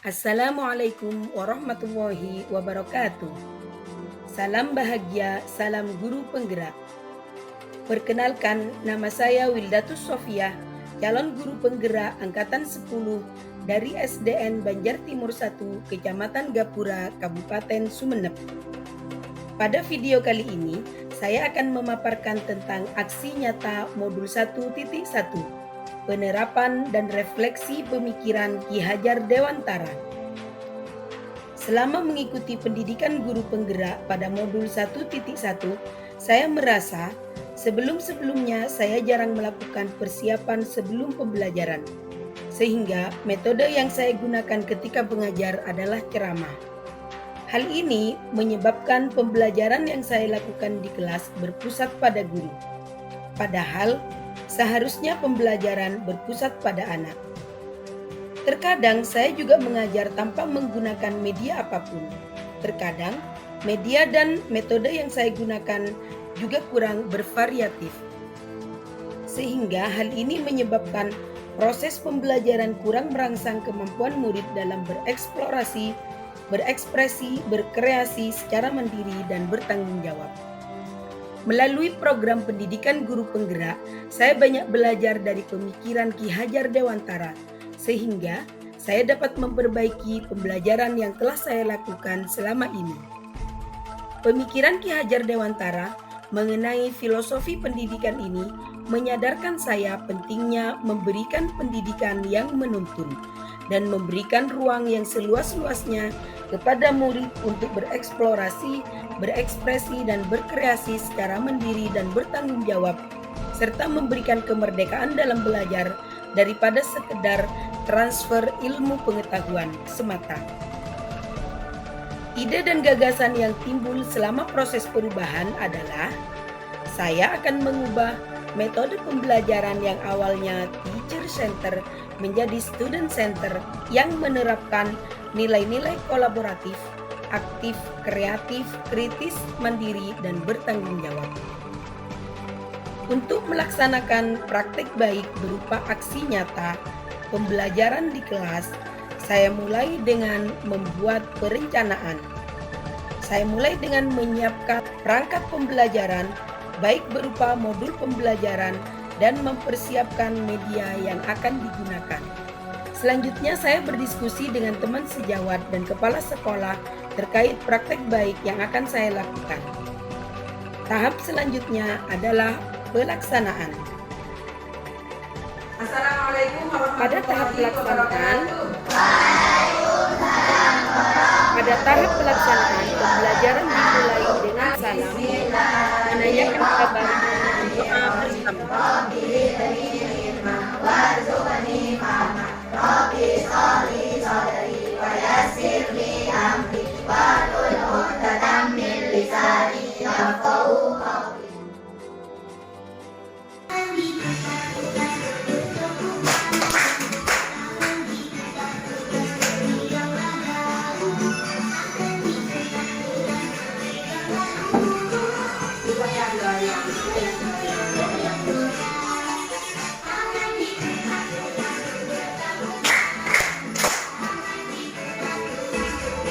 Assalamualaikum warahmatullahi wabarakatuh. Salam bahagia, salam guru penggerak. Perkenalkan, nama saya Wildatus Sofia, calon guru penggerak angkatan 10 dari SDN Banjar Timur 1, Kecamatan Gapura, Kabupaten Sumeneb. Pada video kali ini, saya akan memaparkan tentang aksi nyata modul 1.1, penerapan dan refleksi pemikiran Ki Hajar Dewantara. Selama mengikuti pendidikan guru penggerak pada modul 1.1, saya merasa sebelum-sebelumnya saya jarang melakukan persiapan sebelum pembelajaran, sehingga metode yang saya gunakan ketika mengajar adalah ceramah. Hal ini menyebabkan pembelajaran yang saya lakukan di kelas berpusat pada guru. Padahal, seharusnya pembelajaran berpusat pada anak. Terkadang saya juga mengajar tanpa menggunakan media apapun. Terkadang, media dan metode yang saya gunakan juga kurang bervariatif. Sehingga hal ini menyebabkan proses pembelajaran kurang merangsang kemampuan murid dalam bereksplorasi, berekspresi, berkreasi secara mandiri dan bertanggung jawab. Melalui program pendidikan guru penggerak, saya banyak belajar dari pemikiran Ki Hajar Dewantara, sehingga saya dapat memperbaiki pembelajaran yang telah saya lakukan selama ini. Pemikiran Ki Hajar Dewantara mengenai filosofi pendidikan ini menyadarkan saya pentingnya memberikan pendidikan yang menuntun dan memberikan ruang yang seluas-luasnya kepada murid untuk bereksplorasi, berekspresi, dan berkreasi secara mandiri dan bertanggung jawab, serta memberikan kemerdekaan dalam belajar daripada sekedar transfer ilmu pengetahuan semata. Ide dan gagasan yang timbul selama proses perubahan adalah saya akan mengubah metode pembelajaran yang awalnya teacher center menjadi student center yang menerapkan nilai-nilai kolaboratif, aktif, kreatif, kritis, mandiri, dan bertanggung jawab. Untuk melaksanakan praktek baik berupa aksi nyata pembelajaran di kelas, saya mulai dengan membuat perencanaan. Saya mulai dengan menyiapkan perangkat pembelajaran, baik berupa modul pembelajaran dan mempersiapkan media yang akan digunakan. Selanjutnya saya berdiskusi dengan teman sejawat dan kepala sekolah terkait praktek baik yang akan saya lakukan. Tahap selanjutnya adalah pelaksanaan. Assalamualaikum Pada tahap pelaksanaan, pembelajaran dimulai dengan salam, menanyakan kabar, dan doa bersama.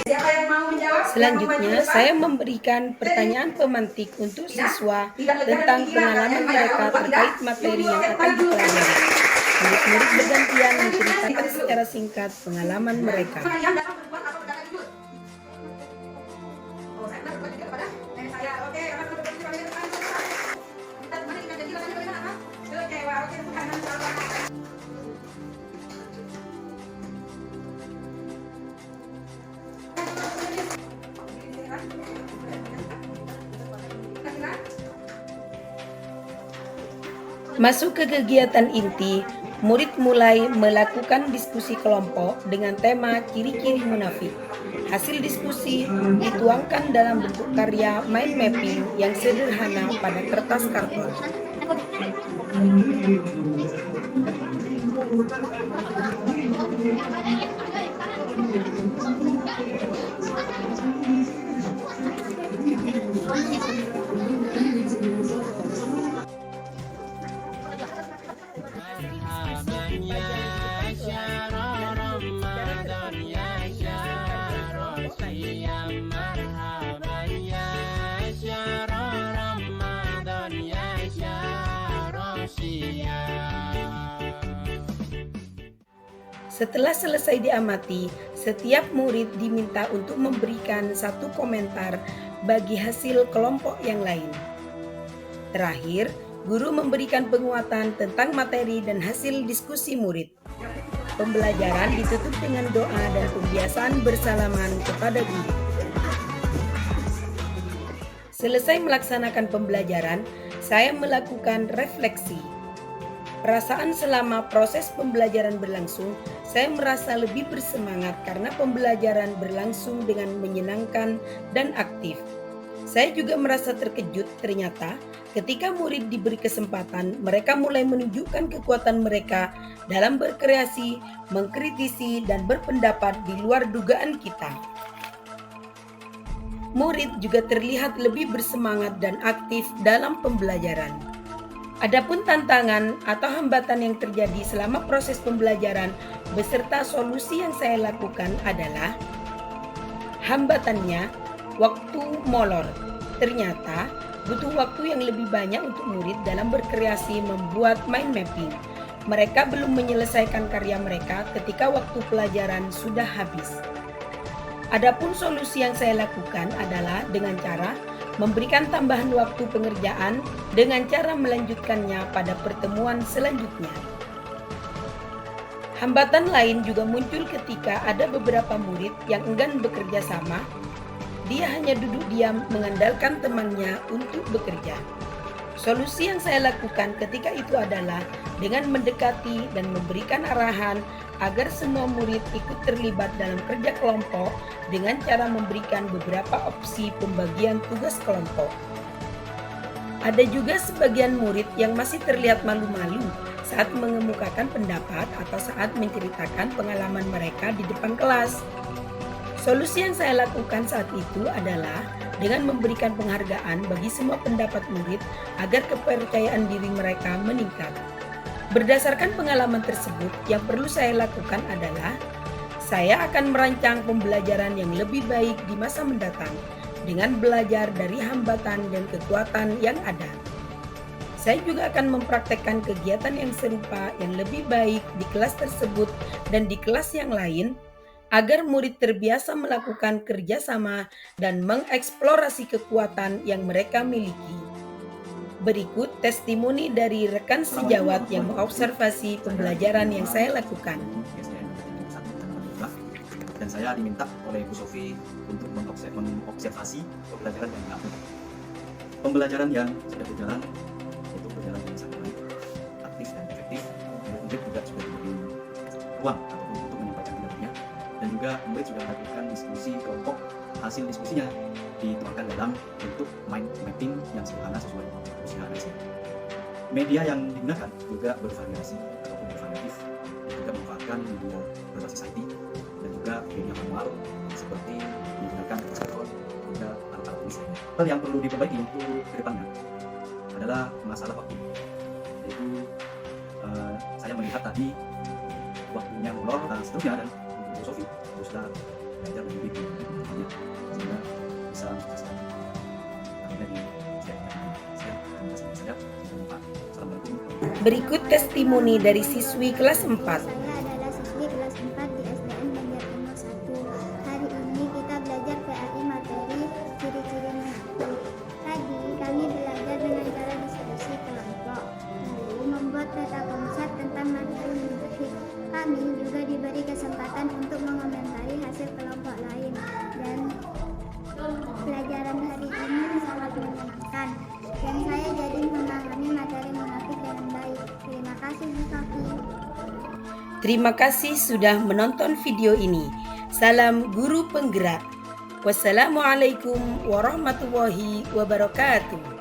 Siapa yang mau menjawab? Selanjutnya, saya memberikan pertanyaan pemantik untuk siswa tentang pengalaman mereka terkait materi yang akan dipelajari. Murid-murid bergantian menceritakan secara singkat pengalaman mereka. Masuk ke kegiatan inti, murid mulai melakukan diskusi kelompok dengan tema ciri-ciri munafik. Hasil diskusi dituangkan dalam bentuk karya mind mapping yang sederhana pada kertas karton. مرحبا يا شهر رمضان يا Setelah selesai diamati, setiap murid diminta untuk memberikan satu komentar bagi hasil kelompok yang lain. Terakhir, guru memberikan penguatan tentang materi dan hasil diskusi murid. Pembelajaran ditutup dengan doa dan pembiasaan bersalaman kepada guru. Selesai melaksanakan pembelajaran, saya melakukan refleksi. Perasaan selama proses pembelajaran berlangsung, saya merasa lebih bersemangat karena pembelajaran berlangsung dengan menyenangkan dan aktif. Saya juga merasa terkejut ternyata ketika murid diberi kesempatan, mereka mulai menunjukkan kekuatan mereka dalam berkreasi, mengkritisi, dan berpendapat di luar dugaan kita. Murid juga terlihat lebih bersemangat dan aktif dalam pembelajaran. Adapun tantangan atau hambatan yang terjadi selama proses pembelajaran beserta solusi yang saya lakukan adalah hambatannya waktu molor. Ternyata butuh waktu yang lebih banyak untuk murid dalam berkreasi membuat mind mapping. Mereka belum menyelesaikan karya mereka ketika waktu pelajaran sudah habis. Adapun solusi yang saya lakukan adalah dengan cara memberikan tambahan waktu pengerjaan dengan cara melanjutkannya pada pertemuan selanjutnya. Hambatan lain juga muncul ketika ada beberapa murid yang enggan bekerja sama. Dia hanya duduk diam mengandalkan temannya untuk bekerja. Solusi yang saya lakukan ketika itu adalah dengan mendekati dan memberikan arahan agar semua murid ikut terlibat dalam kerja kelompok dengan cara memberikan beberapa opsi pembagian tugas kelompok. Ada juga sebagian murid yang masih terlihat malu-malu saat mengemukakan pendapat atau saat menceritakan pengalaman mereka di depan kelas. Solusi yang saya lakukan saat itu adalah dengan memberikan penghargaan bagi semua pendapat murid agar kepercayaan diri mereka meningkat. Berdasarkan pengalaman tersebut, yang perlu saya lakukan adalah saya akan merancang pembelajaran yang lebih baik di masa mendatang dengan belajar dari hambatan dan kekuatan yang ada. Saya juga akan mempraktekkan kegiatan yang serupa yang lebih baik di kelas tersebut dan di kelas yang lain agar murid terbiasa melakukan kerjasama dan mengeksplorasi kekuatan yang mereka miliki. Berikut testimoni dari rekan sejawat yang mengobservasi pembelajaran yang saya lakukan. Dan saya diminta oleh Bu Sofi untuk mengobservasi pembelajaran yang dilakukan. Pembelajaran yang sudah berjalan itu berjalan dengan sangat baik, aktif dan efektif. Murid juga sudah diberi ruang untuk menyampaikan pendapatnya, dan juga murid sudah melakukan diskusi kelompok. Hasil diskusinya dituangkan dalam bentuk mind mapping yang sederhana sesuai usia anak. Media yang digunakan juga bervariasi ataupun bervariatif, juga memanfaatkan media berbasis IT dan juga media manual seperti menggunakan smartphone juga alat-alat tulis lainnya. Hal yang perlu diperbaiki untuk kedepannya adalah masalah waktu, yaitu saya melihat tadi waktunya molor dan seterusnya, dan untuk Sofi sudah belajar mendidik sehingga bisa mensukseskan. Berikut testimoni dari siswi kelas 4. Saya adalah siswi kelas 4 di SDN Banjar Timur 1. Hari ini kita belajar PAI materi ciri-ciri mengaku. Tadi kami belajar dengan cara diskusi kelompok, lalu membuat peta konsep tentang materi mengaku. Kami juga diberi kesempatan untuk mengomentari hasil kelompok lain, dan pelajaran hari ini sangat menyenangkan dan saya jadi memahami materi munafik dengan baik. Terima kasih Bu Sofi. Terima kasih sudah menonton video ini. Salam guru penggerak. Wassalamualaikum warahmatullahi wabarakatuh.